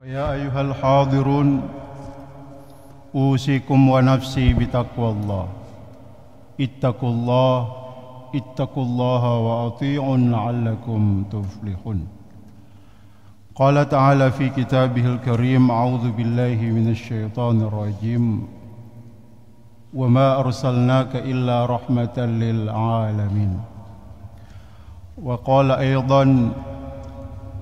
يا أيها الحاضرون أوصيكم ونفسي بتقوى الله اتقوا الله وأطيعوا لعلكم تفلحون. قال تعالى في كتابه الكريم: أعوذ بالله من الشيطان الرجيم وما أرسلناك إلا رحمة للعالمين. وقال أيضا: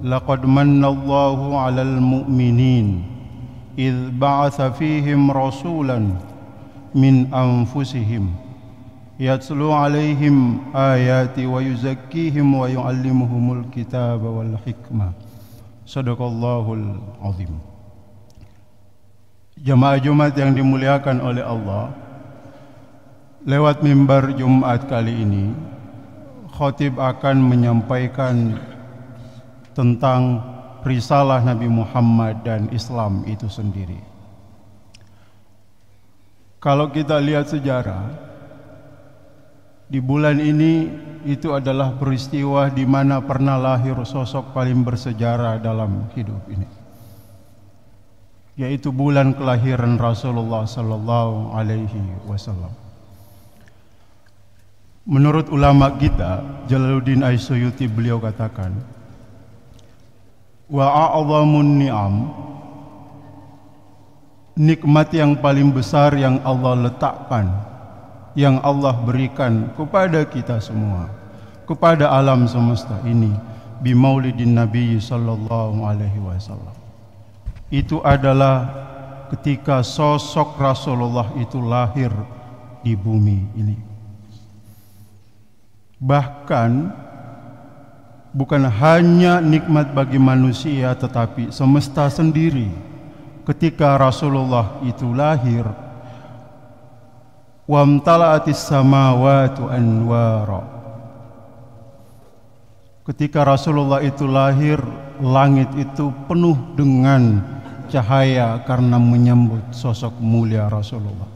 لقد من الله على المؤمنين إذ بعث فيهم رسولا من أنفسهم يتلو عليهم آياتي ويزكيهم ويعلمهم الكتاب والحكمة. Sadaqallahul azim. Jamaah Jumat yang dimuliakan oleh Allah, lewat mimbar Jumat kali ini khatib akan menyampaikan tentang risalah Nabi Muhammad dan Islam itu sendiri. Kalau kita lihat sejarah, di bulan ini itu adalah peristiwa di mana pernah lahir sosok paling bersejarah dalam hidup ini, yaitu bulan kelahiran Rasulullah sallallahu alaihi wasallam. Menurut ulama kita, Jalaluddin As-Suyuti, beliau katakan, wa a'zamun ni'am, nikmat yang paling besar yang Allah letakkan, yang Allah berikan kepada kita semua, kepada alam semesta ini, bi maulidin Nabi sallallahu alaihi wasallam, itu adalah ketika sosok Rasulullah itu lahir di bumi ini. Bahkan bukan hanya nikmat bagi manusia, tetapi semesta sendiri ketika Rasulullah itu lahir, wamtala'atis samawati anwara. Ketika Rasulullah itu lahir, langit itu penuh dengan cahaya karena menyambut sosok mulia Rasulullah.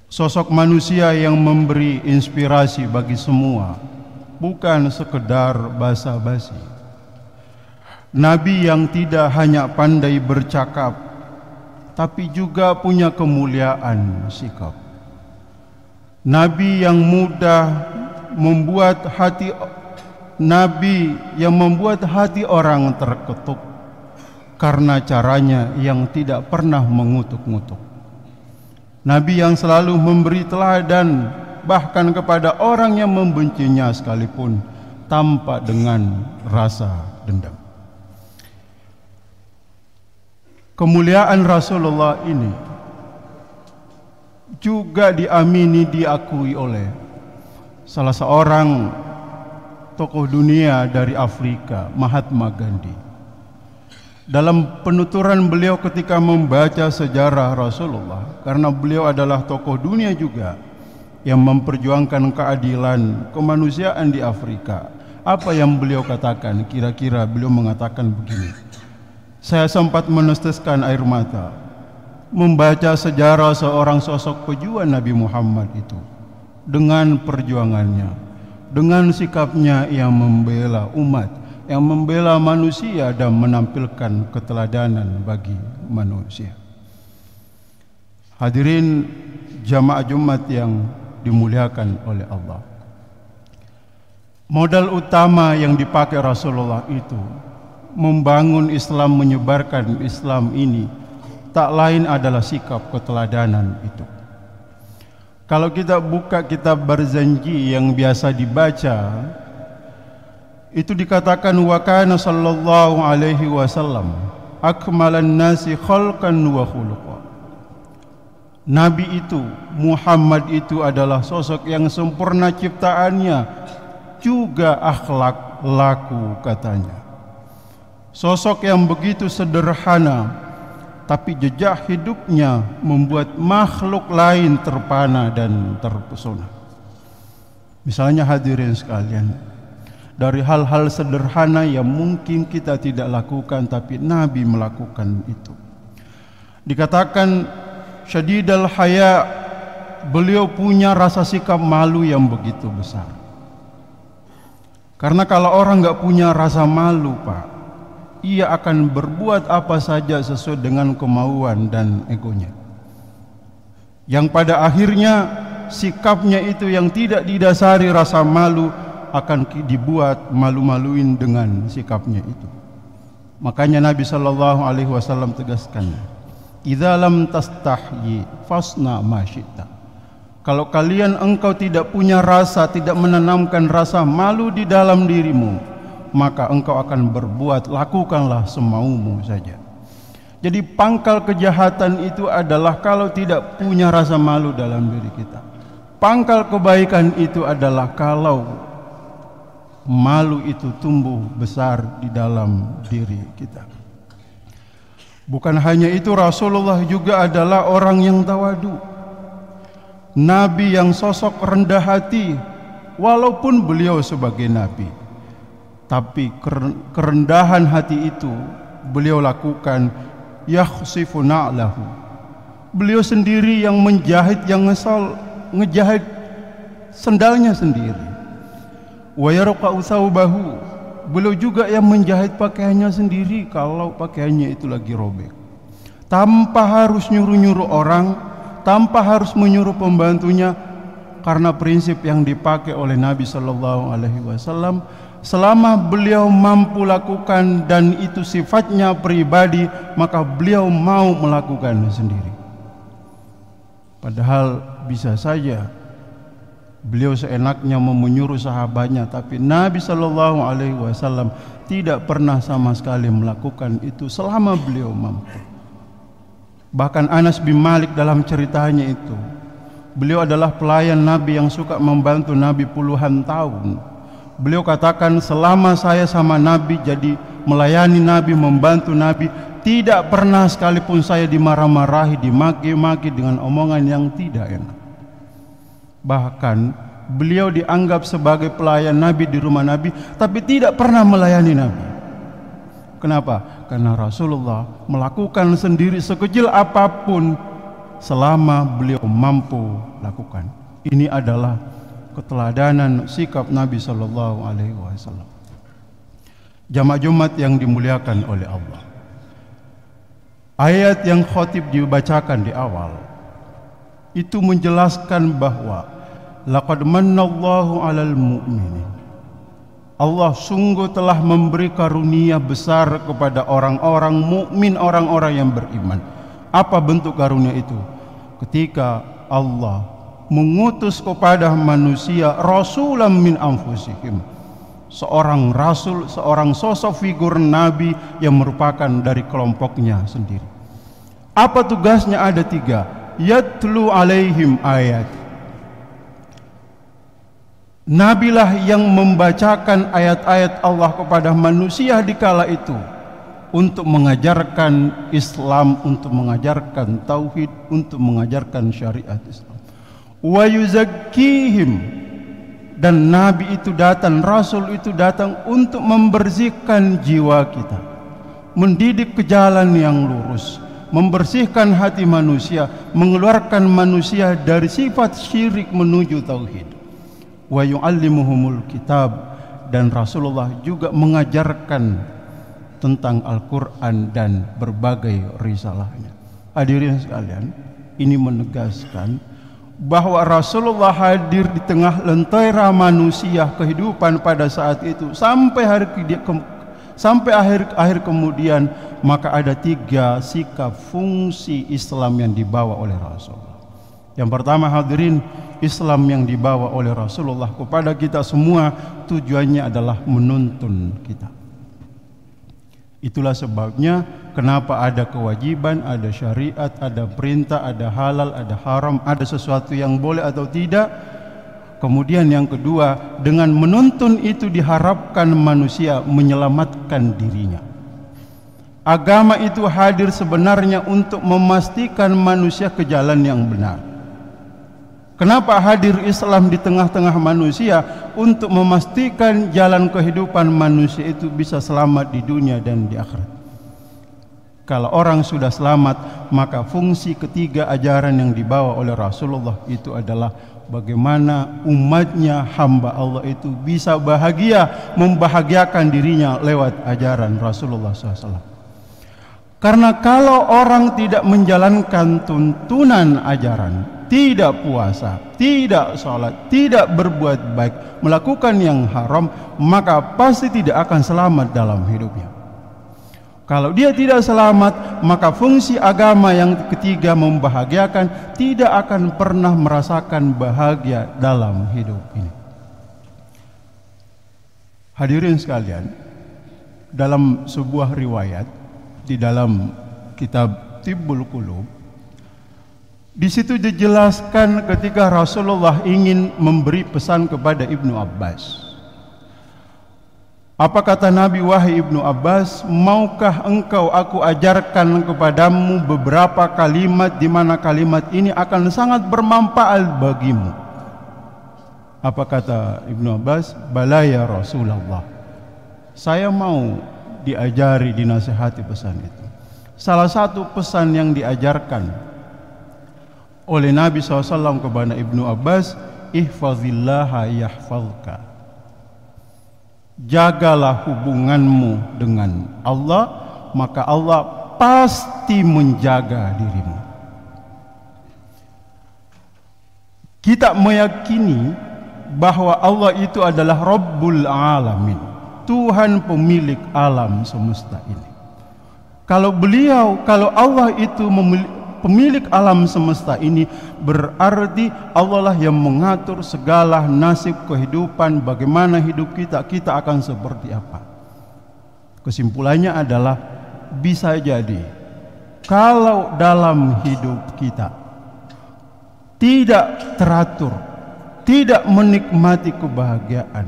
Sosok manusia yang memberi inspirasi bagi semua, bukan sekedar basa-basi. Nabi yang tidak hanya pandai bercakap, tapi juga punya kemuliaan sikap. Nabi yang membuat hati orang terketuk karena caranya yang tidak pernah mengutuk-ngutuk. Nabi yang selalu memberi teladan bahkan kepada orang yang membencinya sekalipun tanpa dengan rasa dendam. Kemuliaan Rasulullah ini juga diakui oleh salah seorang tokoh dunia dari Afrika, Mahatma Gandhi. Dalam penuturan beliau ketika membaca sejarah Rasulullah, karena beliau adalah tokoh dunia juga yang memperjuangkan keadilan kemanusiaan di Afrika, apa yang beliau katakan? Kira-kira beliau mengatakan begini: saya sempat meneteskan air mata membaca sejarah seorang sosok pejuang Nabi Muhammad itu, dengan perjuangannya, dengan sikapnya yang membela umat, yang membela manusia dan menampilkan keteladanan bagi manusia. Hadirin jamaah Jumat yang dimuliakan oleh Allah, modal utama yang dipakai Rasulullah itu membangun Islam, menyebarkan Islam ini, tak lain adalah sikap keteladanan itu. Kalau kita buka kitab Barzanji yang biasa dibaca, itu dikatakan wa kana sallallahu alaihi wasallam akmalan nasi khalqan wa khuluqa. Nabi itu, Muhammad itu adalah sosok yang sempurna ciptaannya, juga akhlak laku katanya. Sosok yang begitu sederhana, tapi jejak hidupnya membuat makhluk lain terpana dan terpesona. Misalnya hadirin sekalian, dari hal-hal sederhana yang mungkin kita tidak lakukan, tapi Nabi melakukan itu. Dikatakan syadidal haya, beliau punya rasa sikap malu yang begitu besar. Karena kalau orang nggak punya rasa malu, Pak, ia akan berbuat apa saja sesuai dengan kemauan dan egonya, yang pada akhirnya sikapnya itu yang tidak didasari rasa malu akan dibuat malu-maluin dengan sikapnya itu. Makanya Nabi SAW tegaskan, idza lam tastahyi fasna ma syi'ta. Kalau kalian engkau tidak punya rasa, tidak menanamkan rasa malu di dalam dirimu, maka engkau akan berbuat, lakukanlah semaumu saja. Jadi pangkal kejahatan itu adalah kalau tidak punya rasa malu dalam diri kita. Pangkal kebaikan itu adalah kalau malu itu tumbuh besar di dalam diri kita. Bukan hanya itu, Rasulullah juga adalah orang yang tawadu, Nabi yang sosok rendah hati. Walaupun beliau sebagai Nabi, tapi kerendahan hati itu beliau lakukan. Yakhsifu na'lahu, beliau sendiri yang menjahit, yang ngejahit sendalnya sendiri. Wa yarqa'u thawbahu, beliau juga yang menjahit pakaiannya sendiri kalau pakaiannya itu lagi robek, tanpa harus nyuruh-nyuruh orang, tanpa harus menyuruh pembantunya, karena prinsip yang dipakai oleh Nabi SAW, selama beliau mampu lakukan dan itu sifatnya pribadi, maka beliau mau melakukan sendiri. Padahal bisa saja beliau seenaknya menyuruh sahabatnya, tapi Nabi SAW tidak pernah sama sekali melakukan itu selama beliau mampu. Bahkan Anas bin Malik dalam ceritanya itu, beliau adalah pelayan Nabi yang suka membantu Nabi puluhan tahun. Beliau katakan, selama saya sama Nabi, jadi melayani Nabi, membantu Nabi, tidak pernah sekalipun saya dimarah-marahi, dimaki-maki dengan omongan yang tidak enak. Bahkan beliau dianggap sebagai pelayan Nabi di rumah Nabi, tapi tidak pernah melayani Nabi. Kenapa? Karena Rasulullah melakukan sendiri sekecil apapun selama beliau mampu lakukan. Ini adalah keteladanan sikap Nabi SAW. Jamaah Jumat yang dimuliakan oleh Allah, ayat yang khotib dibacakan di awal itu menjelaskan bahwa laqad mannallahu 'alal mu'minin, Allah sungguh telah memberi karunia besar kepada orang-orang mukmin, orang-orang yang beriman. Apa bentuk karunia itu? Ketika Allah mengutus kepada manusia rasulan min anfusihim, seorang rasul, seorang sosok figur nabi yang merupakan dari kelompoknya sendiri. Apa tugasnya? Ada 3. Yatlu alaihim ayat. Nabilah yang membacakan ayat-ayat Allah kepada manusia di kala itu untuk mengajarkan Islam, untuk mengajarkan tauhid, untuk mengajarkan syariat Islam. Wa yuzakkihim, dan Nabi itu datang, Rasul itu datang untuk membersihkan jiwa kita, mendidik ke jalan yang lurus, membersihkan hati manusia, mengeluarkan manusia dari sifat syirik menuju tauhid. Wa yu'allimuhumul kitab, dan Rasulullah juga mengajarkan tentang Al-Quran dan berbagai risalahnya. Hadirin sekalian, ini menegaskan bahwa Rasulullah hadir di tengah lentera manusia kehidupan pada saat itu sampai akhir kemudian. Maka ada 3 sikap fungsi Islam yang dibawa oleh Rasulullah. Yang pertama, hadirin, Islam yang dibawa oleh Rasulullah kepada kita semua tujuannya adalah menuntun kita. Itulah sebabnya kenapa ada kewajiban, ada syariat, ada perintah, ada halal, ada haram, ada sesuatu yang boleh atau tidak. Kemudian yang kedua, dengan menuntun itu diharapkan manusia menyelamatkan dirinya. Agama itu hadir sebenarnya untuk memastikan manusia ke jalan yang benar. Kenapa hadir Islam di tengah-tengah manusia? Untuk memastikan jalan kehidupan manusia itu bisa selamat di dunia dan di akhirat. Kalau orang sudah selamat, maka fungsi ketiga ajaran yang dibawa oleh Rasulullah itu adalah bagaimana umatnya, hamba Allah itu bisa bahagia, membahagiakan dirinya lewat ajaran Rasulullah SAW. Karena kalau orang tidak menjalankan tuntunan ajaran, tidak puasa, tidak sholat, tidak berbuat baik, melakukan yang haram, maka pasti tidak akan selamat dalam hidupnya. Kalau dia tidak selamat, maka fungsi agama yang ketiga, membahagiakan, tidak akan pernah merasakan bahagia dalam hidup ini. Hadirin sekalian, dalam sebuah riwayat di dalam kitab Tibbul Qulub, di situ dijelaskan ketika Rasulullah ingin memberi pesan kepada Ibnu Abbas. Apa kata Nabi, wahai Ibnu Abbas, maukah engkau aku ajarkan kepadamu beberapa kalimat di mana kalimat ini akan sangat bermanfaat bagimu? Apa kata Ibnu Abbas? Bala ya Rasulullah, saya mau diajari, dinasihati pesan itu. Salah satu pesan yang diajarkan oleh Nabi SAW kepada Ibnu Abbas, ihfazillaha yahfazka. Jagalah hubunganmu dengan Allah, maka Allah pasti menjaga dirimu. Kita meyakini bahwa Allah itu adalah Rabbul Alamin, Tuhan pemilik alam semesta ini. Kalau Allah itu pemilik alam semesta ini, berarti Allah lah yang mengatur segala nasib kehidupan, bagaimana hidup kita akan seperti apa. Kesimpulannya adalah, bisa jadi kalau dalam hidup kita tidak teratur, tidak menikmati kebahagiaan,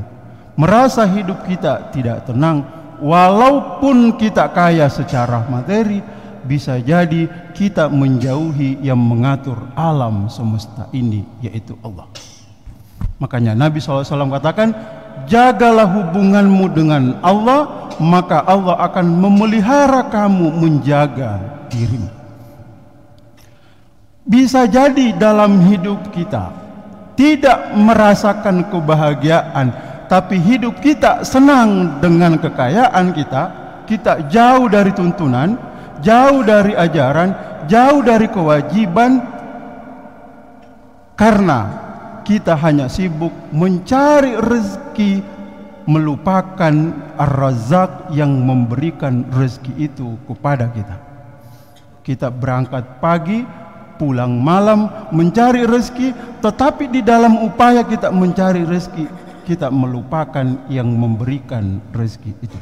merasa hidup kita tidak tenang, walaupun kita kaya secara materi, bisa jadi kita menjauhi yang mengatur alam semesta ini, yaitu Allah. Makanya Nabi SAW katakan, jagalah hubunganmu dengan Allah, maka Allah akan memelihara kamu, menjaga dirimu. Bisa jadi dalam hidup kita tidak merasakan kebahagiaan, tapi hidup kita senang dengan kekayaan kita jauh dari tuntunan, jauh dari ajaran, jauh dari kewajiban, karena kita hanya sibuk mencari rezeki, melupakan Ar-Razzaq yang memberikan rezeki itu kepada kita. Kita berangkat pagi, pulang malam mencari rezeki, tetapi di dalam upaya kita mencari rezeki, kita melupakan yang memberikan rezeki itu.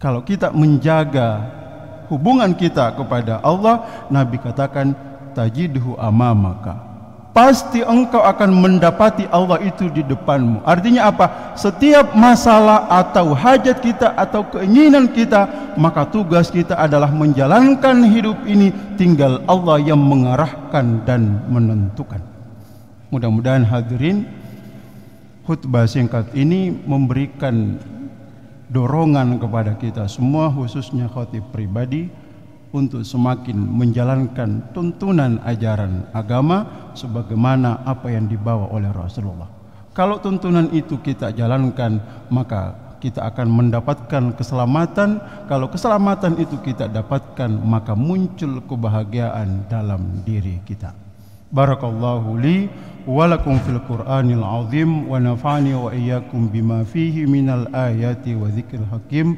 Kalau kita menjaga hubungan kita kepada Allah, Nabi katakan, tajidhu amamaka, pasti engkau akan mendapati Allah itu di depanmu. Artinya apa? Setiap masalah atau hajat kita atau keinginan kita, maka tugas kita adalah menjalankan hidup ini, tinggal Allah yang mengarahkan dan menentukan. Mudah-mudahan hadirin, khutbah singkat ini memberikan dorongan kepada kita semua, khususnya khatib pribadi, untuk semakin menjalankan tuntunan ajaran agama sebagaimana apa yang dibawa oleh Rasulullah. Kalau tuntunan itu kita jalankan, maka kita akan mendapatkan keselamatan. Kalau keselamatan itu kita dapatkan, maka muncul kebahagiaan dalam diri kita. Barakallahu li wa lakum fil Qur'anil azim, wa nafa'ani wa iyyakum bima fihi minal ayati wa dzikril hakim.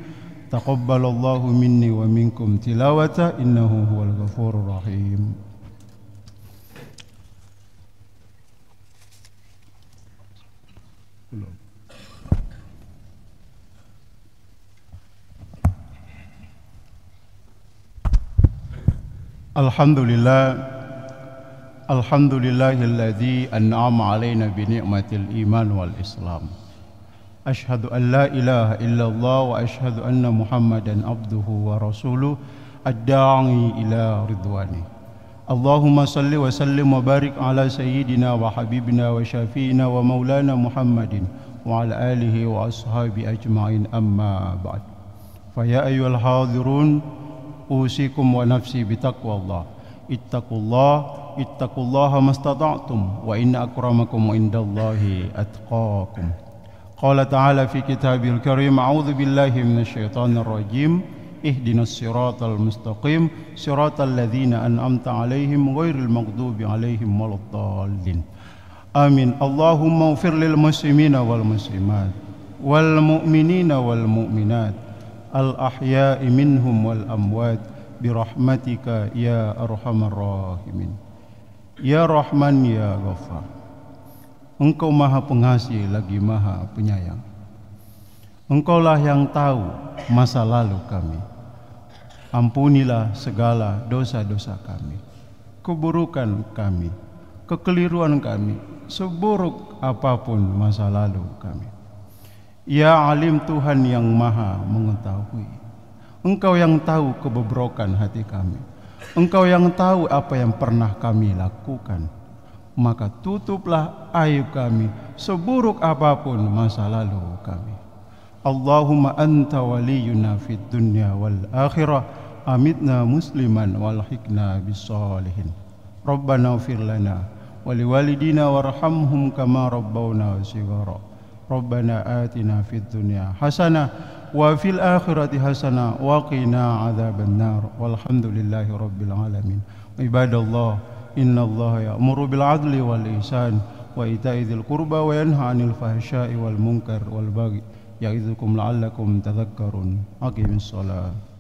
Taqabbalallahu minni wa minkum tilawata, innahu huwal ghafurur rahim. Alhamdulillahilladzi an'ama alaina bi ni'matil iman wal islam. Ashhadu an la ilaha illallah wa ashhadu anna Muhammadan abduhu wa rasuluh ad-da'i ila ridwani. Allahumma salli wa sallim wa barik ala sayyidina wa habibina wa syafi'ina wa maulana Muhammadin wa ala alihi wa ashabi ajma'in, amma ba'd. Fa ya ayyuhal hadirun, usikum wa nafsi bitaqwallah. Ittaqullah ittaqullaha mastata'tum wa inna akramakum indallahi atqakum. Qala ta'ala fi kitabil karim, a'udzu billahi minasyaitonir rajim, ihdinas siratal mustaqim siratal ladzina an'amta 'alaihim ghairil maghdubi 'alaihim waladdallin. Amin. Allahumma ighfir lil muslimina wal muslimat wal mu'minina wal mu'minat al ahya'i minhum wal amwat birahmatika ya arhamar rahimin. Ya Rahman ya Ghaffar. Engkau Maha Pengasih lagi Maha Penyayang. Engkaulah yang tahu masa lalu kami. Ampunilah segala dosa-dosa kami, keburukan kami, kekeliruan kami, seburuk apapun masa lalu kami. Ya Alim, Tuhan yang Maha Mengetahui, Engkau yang tahu kebobrokan hati kami, Engkau yang tahu apa yang pernah kami lakukan. Maka tutuplah aib kami, seburuk apapun masa lalu kami. Allahumma anta waliyuna fid dunya wal akhirah, amitna musliman walhiqna bis-shalihin. Rabbana ighfir lana wa liwalidina warhamhum kama rabbawna shighara. Rabbana atina fid dunya hasanah wa fil akhirati hasanah wa qina adzabannar. Walhamdulillahi rabbil alamin. Ibadallah, innallaha ya'muru bil 'adli wal ihsan wa ita'i dzil qurba wa yanha 'anil fahsya'i wal munkar wal baghi. Ya'idzukum la'allakum tadhakkarun. Aqimis shalah.